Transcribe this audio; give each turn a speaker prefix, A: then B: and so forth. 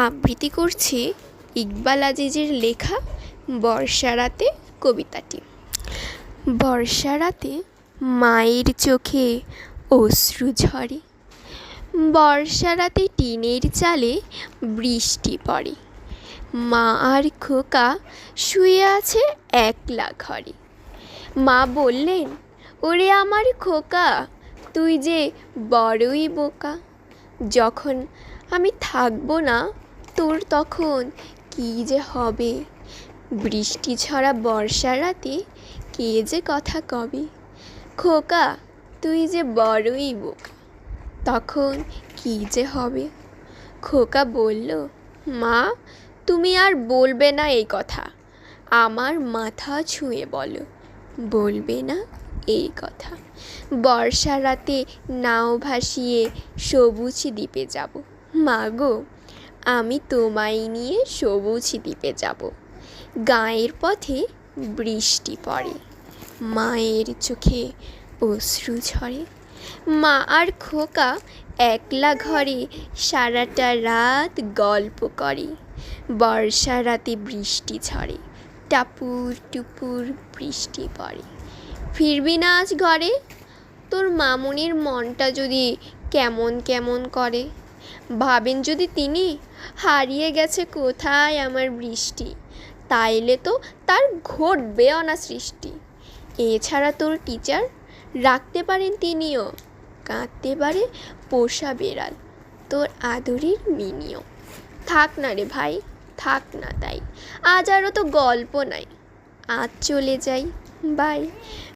A: আবৃত্তি করছি ইকবাল আজিজের লেখা বর্ষা রাতে কবিতাটি। বর্ষা রাতে মায়ের চোখে অশ্রু ঝরে, বর্ষা রাতে টিনের চালে বৃষ্টি পড়ে, মা আর খোকা শুয়ে আছে একলা ঘরে। মা বললেন, ওরে আমার খোকা, তুই যে বড়ই বোকা, যখন আমি থাকবো না তোর তখন কী যে হবে, বৃষ্টি ঝরা বর্ষা রাতে কে যে কথা কবে। খোকা তুই যে বড়ই বোকা, তখন কী যে হবে। খোকা বলল, মা তুমি আর বলবে না এই কথা, আমার মাথা ছুঁয়ে বলো, বলবে না এই কথা। বর্ষা রাতে নাও ভাসিয়ে সবুজ দ্বীপে যাব, মা গো আমি তোমায় নিয়ে সবুজ দ্বীপে যাব। গাঁয়ের পথে বৃষ্টি পড়ে, মায়ের চোখে অশ্রু ঝরে, মা আর খোকা একলা ঘরে সারাটা রাত গল্প করে। বর্ষা রাতে বৃষ্টি ঝরে, টাপুর টুপুর বৃষ্টি পড়ে। ফিরবি না আজ ঘরে, তোর মামুনির মনটা যদি কেমন কেমন করে। ভাবেন যদি তিনি, হারিয়ে গেছে কোথায় আমার বৃষ্টি, তাইলে তো তার ঘটবে অনাসৃষ্টি। এছাড়া তোর টিচার রাখতে পারেন তিনিও, কাঁদতে পারে পোষা বেড়াল তোর আদরের মিনিও। থাক না রে ভাই, থাক না তাই, আজ আরও তো গল্প নাই, আজ চলে যাই, বাই।